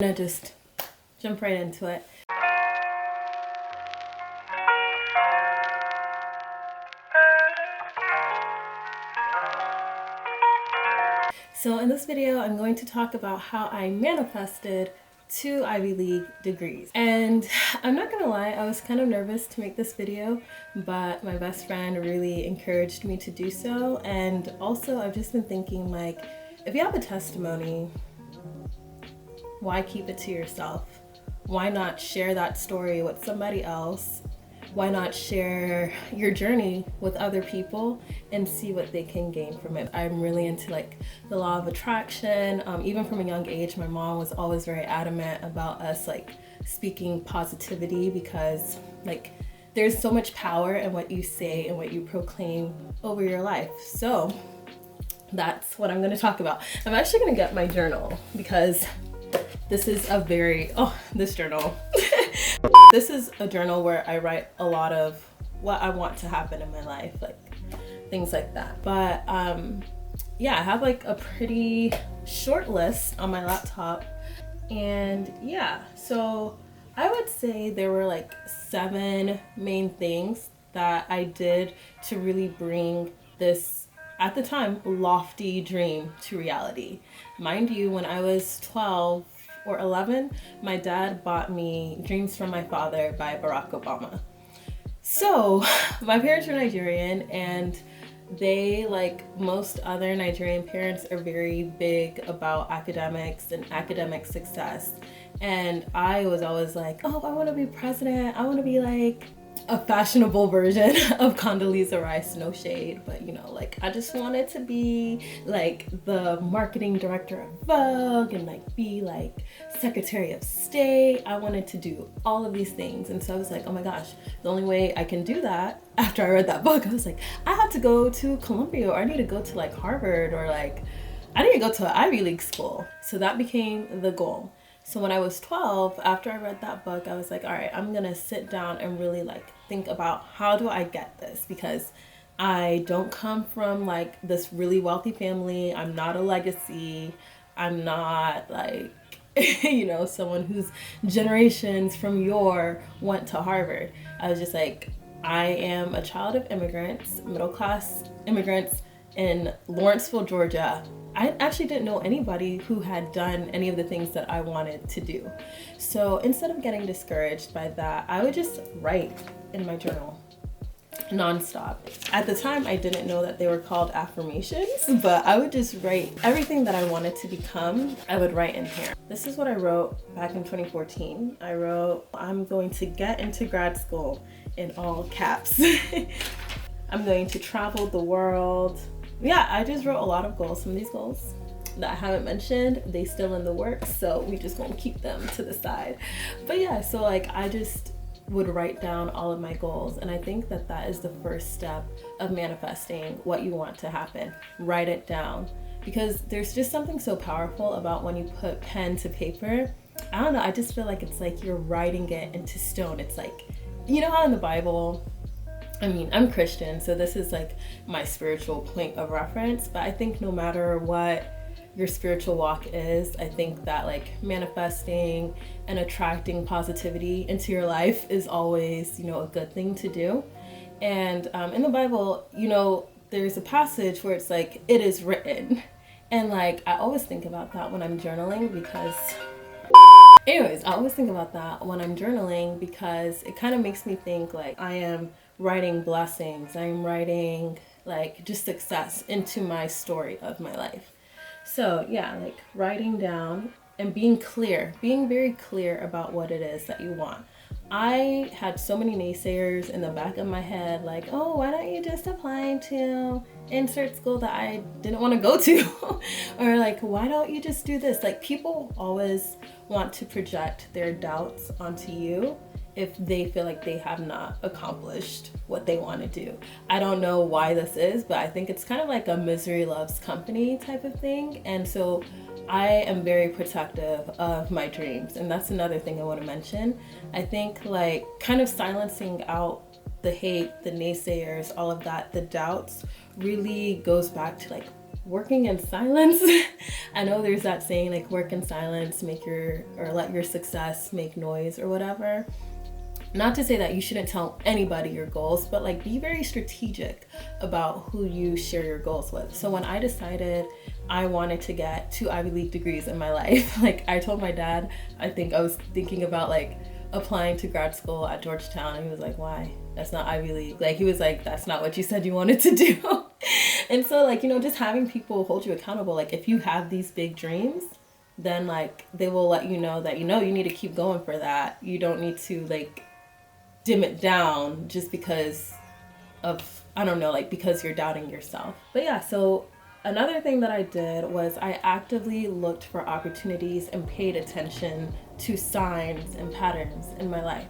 I'm gonna just jump right into it. So in this video, I'm going to talk about how I manifested 2 Ivy League degrees. And I'm not gonna lie, I was kind of nervous to make this video, but my best friend really encouraged me to do so. And also I've just been thinking, like, if you have a testimony, why keep it to yourself? Why not share that story with somebody else? Why not share your journey with other people and see what they can gain from it? I'm really into like the law of attraction. Even from a young age, my mom was always very adamant about us like speaking positivity, because like there's so much power in what you say and what you proclaim over your life. So that's what I'm going to talk about. I'm actually going to get my journal because this is a very, this journal. This is a journal where I write a lot of what I want to happen in my life, like things like that. But yeah, I have like a pretty short list on my laptop. And yeah, so I would say there were like 7 main things that I did to really bring this, at the time, lofty dream to reality. Mind you, when I was 12 or 11, my dad bought me Dreams from My Father by Barack Obama. So my parents are Nigerian, and they, like most other Nigerian parents, are very big about academics and academic success. And I was always like, oh, I want to be president. I want to be like a fashionable version of Condoleezza Rice, no shade, but you know, like I just wanted to be like the marketing director of Vogue and like be like Secretary of State. I wanted to do all of these things. And so I was like, oh my gosh, the only way I can do that, after I read that book, I was like, I have to go to Columbia, or I need to go to like Harvard, or like I need to go to an Ivy League school. So that became the goal. So when I was 12, after I read that book, I was like, all right, I'm gonna sit down and really like think about, how do I get this? Because I don't come from like this really wealthy family. I'm not a legacy. I'm not like, you know, someone whose generations from yore went to Harvard. I was just like, I am a child of immigrants, middle class immigrants in Lawrenceville, Georgia. I actually didn't know anybody who had done any of the things that I wanted to do. So instead of getting discouraged by that, I would just write in my journal nonstop. At the time, I didn't know that they were called affirmations, but I would just write everything that I wanted to become. I would write in here. This is what I wrote back in 2014. I wrote, I'm going to get into grad school, in all caps. I'm going to travel the world. Yeah, I just wrote a lot of goals. Some of these goals that I haven't mentioned, they still in the works, so we just won't keep them to the side. But yeah, so like I just would write down all of my goals, and I think that that is the first step of manifesting what you want to happen. Write it down, because there's just something so powerful about when you put pen to paper. I don't know, I just feel like it's like you're writing it into stone. It's like, you know how in the Bible, I mean, I'm Christian, so this is like my spiritual point of reference, but I think no matter what your spiritual walk is, I think that like manifesting and attracting positivity into your life is always, you know, a good thing to do. And in the Bible, you know, there's a passage where it's like, it is written. And like, I always think about that when I'm journaling, because anyways, I always think about that when I'm journaling, because it kind of makes me think like I am writing blessings. I'm writing like just success into my story of my life. So yeah, like writing down and being clear, being very clear about what it is that you want. I had so many naysayers in the back of my head, like, oh, why don't you just apply to insert school that I didn't want to go to? Or like, why don't you just do this? Like, people always want to project their doubts onto you if they feel like they have not accomplished what they want to do. I don't know why this is, but I think it's kind of like a misery loves company type of thing. And so I am very protective of my dreams. And that's another thing I want to mention. I think like kind of silencing out the hate, the naysayers, all of that, the doubts really goes back to like working in silence. I know there's that saying, like, work in silence, let your success make noise or whatever. Not to say that you shouldn't tell anybody your goals, but like be very strategic about who you share your goals with. So when I decided I wanted to get 2 Ivy League degrees in my life, like I told my dad, I think I was thinking about like applying to grad school at Georgetown, and he was like, why? That's not Ivy League. Like he was like, that's not what you said you wanted to do. And so like, you know, just having people hold you accountable. Like if you have these big dreams, then like they will let you know that, you know, you need to keep going for that. You don't need to like dim it down just because of, I don't know, like because you're doubting yourself. But yeah, so another thing that I did was I actively looked for opportunities and paid attention to signs and patterns in my life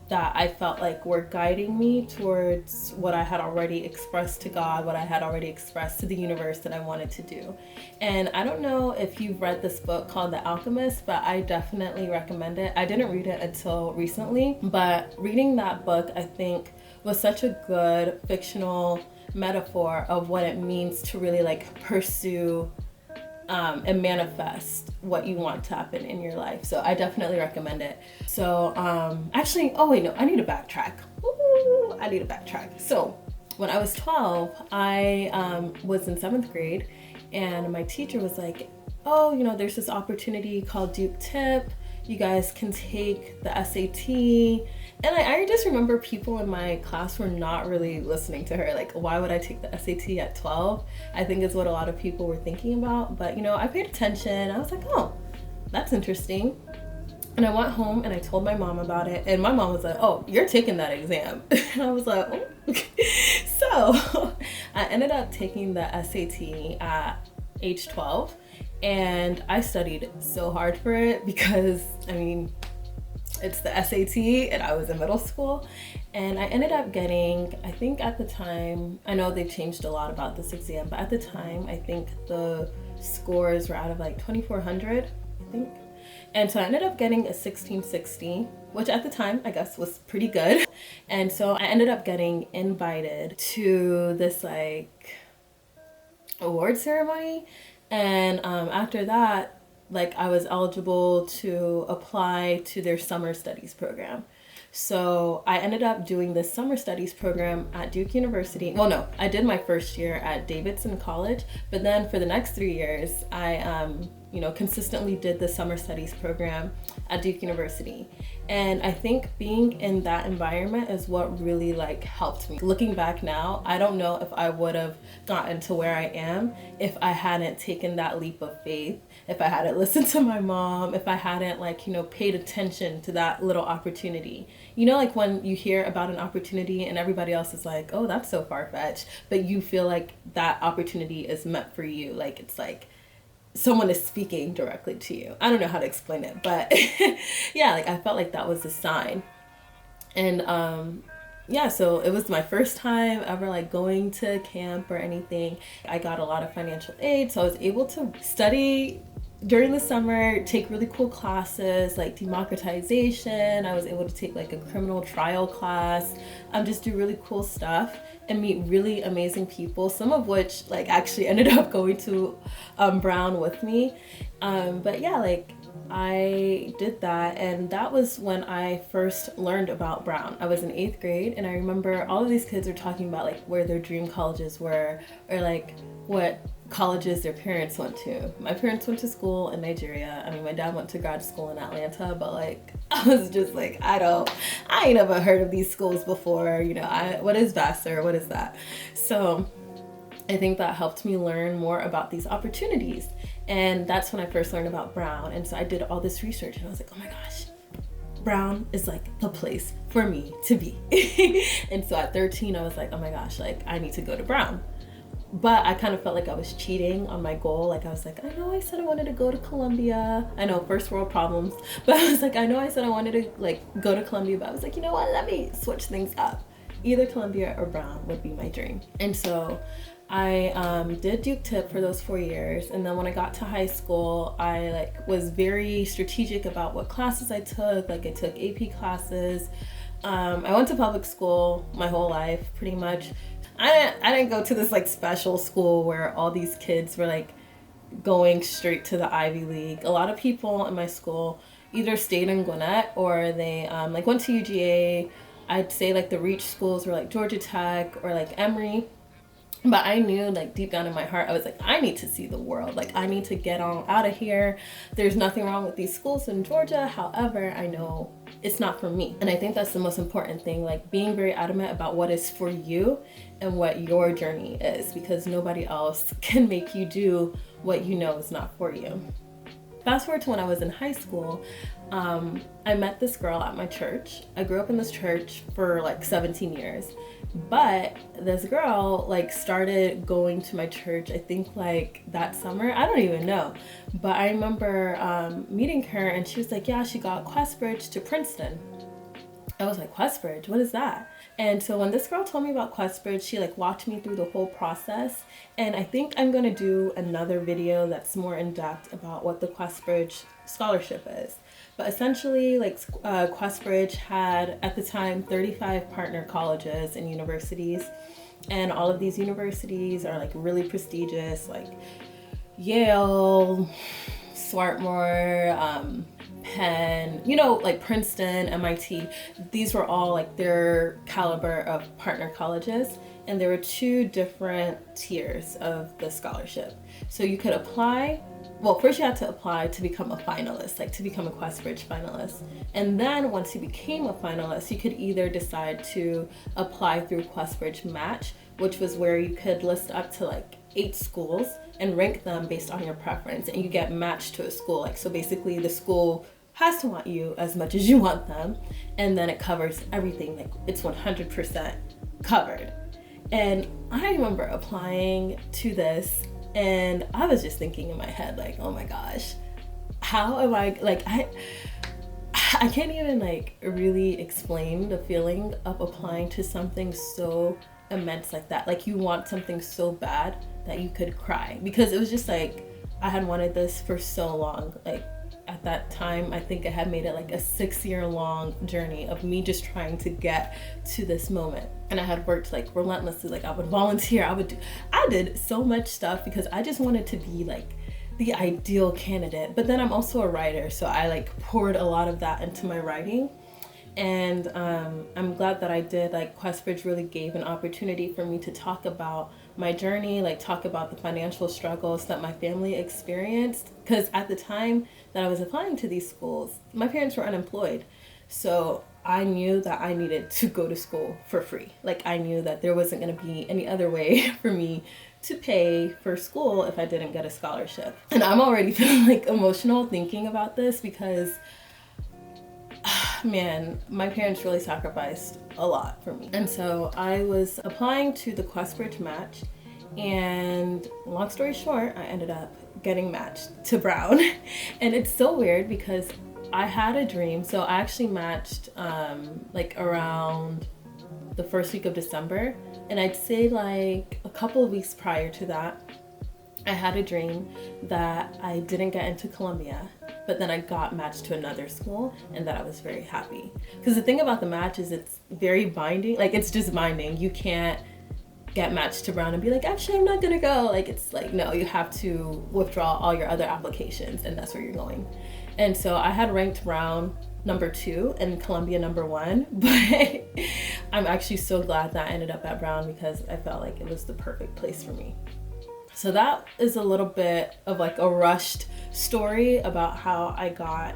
that I felt like were guiding me towards what I had already expressed to God, what I had already expressed to the universe that I wanted to do. And I don't know if you've read this book called The Alchemist, but I definitely recommend it. I didn't read it until recently, but reading that book, I think, was such a good fictional metaphor of what it means to really like pursue and manifest what you want to happen in your life. So I definitely recommend it. So actually, oh wait, no, I need to backtrack. I need to backtrack. So when I was 12, I was in 7th grade, and my teacher was like, oh, you know, there's this opportunity called Duke Tip. You guys can take the SAT. And I just remember people in my class were not really listening to her. Like, why would I take the SAT at 12? I think is what a lot of people were thinking about. But, you know, I paid attention. I was like, oh, that's interesting. And I went home and I told my mom about it. And my mom was like, oh, you're taking that exam. And I was like, oh, okay. So I ended up taking the SAT at age 12. And I studied so hard for it because, I mean, it's the SAT and I was in middle school, and I ended up getting, I think at the time, I know they've changed a lot about this exam, but at the time I think the scores were out of like 2,400, I think. And so I ended up getting a 1660, which at the time I guess was pretty good. And so I ended up getting invited to this like award ceremony, and after that, like I was eligible to apply to their summer studies program. So I ended up doing this summer studies program at Duke University. Well, no, I did my first year at Davidson College, but then for the next 3 years, I consistently did the summer studies program at Duke University. And I think being in that environment is what really like helped me. Looking back now, I don't know if I would have gotten to where I am if I hadn't taken that leap of faith, if I hadn't listened to my mom, if I hadn't paid attention to that little opportunity. You know, like when you hear about an opportunity and everybody else is like, oh, that's so far-fetched, but you feel like that opportunity is meant for you. Like it's like someone is speaking directly to you. I don't know how to explain it, but yeah, like I felt like that was a sign. And so it was my first time ever like going to camp or anything. I got a lot of financial aid, so I was able to study during the summer, take really cool classes like democratization. I was able to take like a criminal trial class, just do really cool stuff and meet really amazing people, some of which like actually ended up going to Brown with me. But yeah, like I did that, and that was when I first learned about Brown. I was in 8th grade, and I remember all of these kids were talking about like where their dream colleges were, or like what colleges their parents went to. My parents went to school in Nigeria. I mean, my dad went to grad school in Atlanta, but like I was just like, I ain't never heard of these schools before. You know, what is Vassar? What is that? So I think that helped me learn more about these opportunities. And that's when I first learned about Brown. And so I did all this research, and I was like, oh my gosh, Brown is like the place for me to be. And so at 13, I was like, oh my gosh, like I need to go to Brown. But I kind of felt like I was cheating on my goal. Like I was like, I know I said I wanted to go to Columbia. I know, first world problems. But I was like, I know I said I wanted to like go to Columbia, but I was like, you know what, let me switch things up. Either Columbia or Brown would be my dream. And so I did Duke Tip for those 4 years. And then when I got to high school, I like was very strategic about what classes I took. Like I took AP classes. I went to public school my whole life, pretty much. I didn't go to this like special school where all these kids were like going straight to the Ivy League. A lot of people in my school either stayed in Gwinnett or they like went to UGA. I'd say like the reach schools were like Georgia Tech or like Emory. But I knew like deep down in my heart, I was like, I need to see the world. Like I need to get on out of here. There's nothing wrong with these schools in Georgia. However, I know it's not for me. And I think that's the most important thing, like being very adamant about what is for you and what your journey is, because nobody else can make you do what you know is not for you. Fast forward to when I was in high school, I met this girl at my church. I grew up in this church for like 17 years. But this girl like started going to my church, I think like that summer. I don't even know. But I remember meeting her and she was like, yeah, she got Questbridge to Princeton. I was like, Questbridge, what is that? And so when this girl told me about Questbridge, she like walked me through the whole process. And I think I'm gonna do another video that's more in depth about what the Questbridge scholarship is. But essentially, like Questbridge had at the time 35 partner colleges and universities, and all of these universities are like really prestigious, like Yale, Swarthmore, Penn, you know, like Princeton, MIT. These were all like their caliber of partner colleges, and there were two different tiers of the scholarship. So you could apply. Well, first you had to apply to become a finalist, like to become a Questbridge finalist. And then once you became a finalist, you could either decide to apply through Questbridge Match, which was where you could list up to like 8 schools and rank them based on your preference. And you get matched to a school. Like, so basically the school has to want you as much as you want them. And then it covers everything. Like it's 100% covered. And I remember applying to this, and I was just thinking in my head, like, oh my gosh, how am I, like, I can't even like really explain the feeling of applying to something so immense like that. Like you want something so bad that you could cry, because it was just like, I had wanted this for so long. Like at that time, I think I had made it like a 6-year-long journey of me just trying to get to this moment. And I had worked like relentlessly. Like I would volunteer, I did so much stuff because I just wanted to be like the ideal candidate. But then I'm also a writer, so I like poured a lot of that into my writing. And I'm glad that I did. Like Questbridge really gave an opportunity for me to talk about my journey, like talk about the financial struggles that my family experienced. Because at the time that I was applying to these schools, my parents were unemployed. So I knew that I needed to go to school for free. Like I knew that there wasn't going to be any other way for me to pay for school if I didn't get a scholarship. And I'm already feeling like emotional thinking about this because man, my parents really sacrificed a lot for me. And so I was applying to the Questbridge Match, and long story short, I ended up getting matched to Brown. And it's so weird because I had a dream. So I actually matched like around the first week of December. And I'd say like a couple of weeks prior to that, I had a dream that I didn't get into Columbia, but then I got matched to another school, and that I was very happy. Because the thing about the match is it's very binding. Like it's just binding. You can't get matched to Brown and be like, actually, I'm not gonna go. Like it's like, no, you have to withdraw all your other applications, and that's where you're going. And so I had ranked Brown number 2 and Columbia number 1, but I'm actually so glad that I ended up at Brown because I felt like it was the perfect place for me. So that is a little bit of like a rushed story about how I got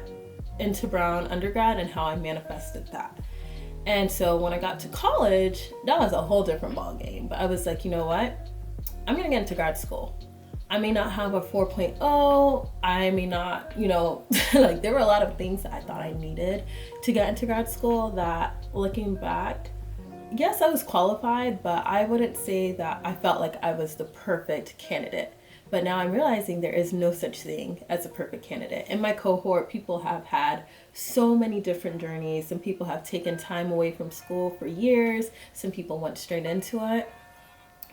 into Brown undergrad and how I manifested that. And so when I got to college, that was a whole different ball game. But I was like, you know what? I'm gonna get into grad school. I may not have a 4.0. I may not, you know, like there were a lot of things that I thought I needed to get into grad school that looking back, yes, I was qualified, but I wouldn't say that I felt like I was the perfect candidate. But now I'm realizing there is no such thing as a perfect candidate. In my cohort, people have had so many different journeys. Some people have taken time away from school for years. Some people went straight into it.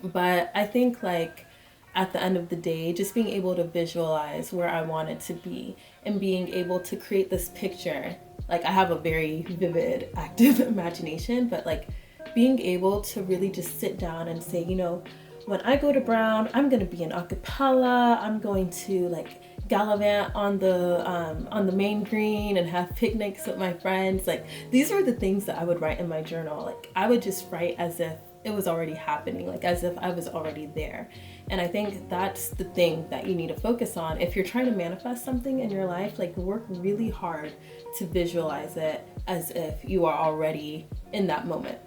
But I think like at the end of the day, just being able to visualize where I wanted to be and being able to create this picture. Like I have a very vivid, active imagination, but like being able to really just sit down and say, you know, when I go to Brown, I'm gonna be in a cappella, I'm going to like gallivant on the main green and have picnics with my friends. Like, these were the things that I would write in my journal. Like, I would just write as if it was already happening, like as if I was already there. And I think that's the thing that you need to focus on. If you're trying to manifest something in your life, like, work really hard to visualize it as if you are already in that moment.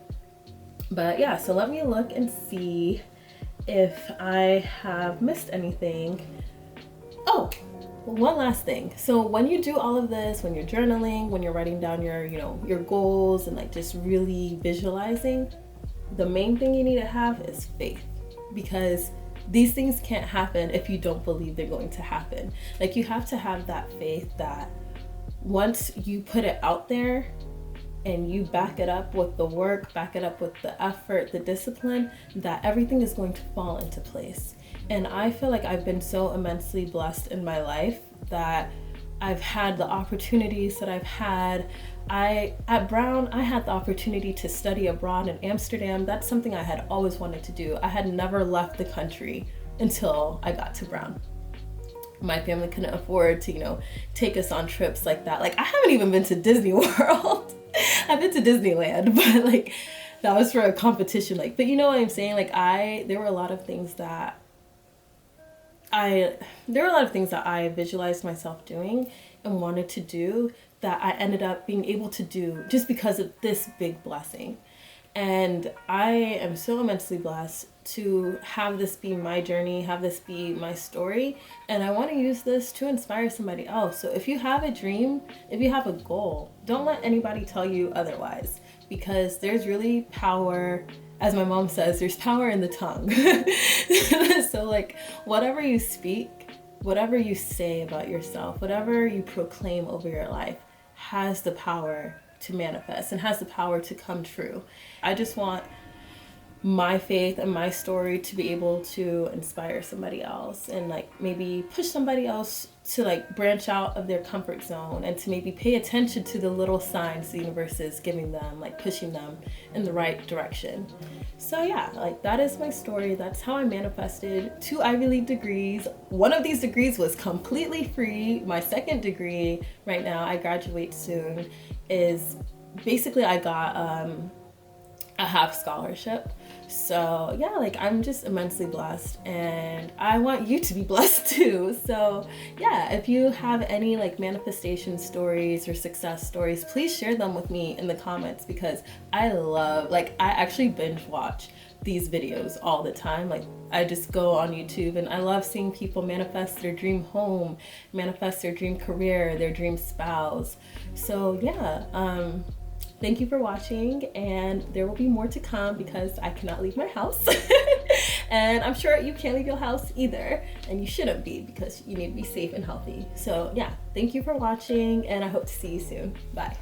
But yeah, so let me look and see if I have missed anything. Oh, one last thing. So when you do all of this, when you're journaling, when you're writing down your, you know, your goals and like just really visualizing, the main thing you need to have is faith, because these things can't happen if you don't believe they're going to happen. Like, you have to have that faith that once you put it out there and you back it up with the work, back it up with the effort, the discipline, that everything is going to fall into place. And I feel like I've been so immensely blessed in my life that I've had the opportunities that I've had. At Brown, I had the opportunity to study abroad in Amsterdam. That's something I had always wanted to do. I had never left the country until I got to Brown. My family couldn't afford to, you know, take us on trips like that. Like, I haven't even been to Disney World. I've been to Disneyland, but like, that was for a competition. Like, but you know what I'm saying? Like, there were a lot of things that I visualized myself doing and wanted to do that I ended up being able to do just because of this big blessing. And I am so immensely blessed to have this be my journey, have this be my story. And I want to use this to inspire somebody else. So if you have a dream, if you have a goal, don't let anybody tell you otherwise, because there's really power. As my mom says, there's power in the tongue. So like, whatever you speak, whatever you say about yourself, whatever you proclaim over your life has the power to manifest and has the power to come true. I just want my faith and my story to be able to inspire somebody else and like maybe push somebody else to like branch out of their comfort zone and to maybe pay attention to the little signs the universe is giving them, like pushing them in the right direction. So yeah, like, that is my story. That's how I manifested 2 Ivy League degrees. One of these degrees was completely free. My second degree, right now, I graduate soon, is basically I got a half scholarship. So yeah, like, I'm just immensely blessed, and I want you to be blessed too. So yeah, if you have any like manifestation stories or success stories, please share them with me in the comments, because I actually binge watch these videos all the time. Like, I just go on YouTube and I love seeing people manifest their dream home, manifest their dream career, their dream spouse. So yeah, thank you for watching, and there will be more to come because I cannot leave my house. And I'm sure you can't leave your house either, and you shouldn't be, because you need to be safe and healthy. So yeah, thank you for watching, and I hope to see you soon. Bye.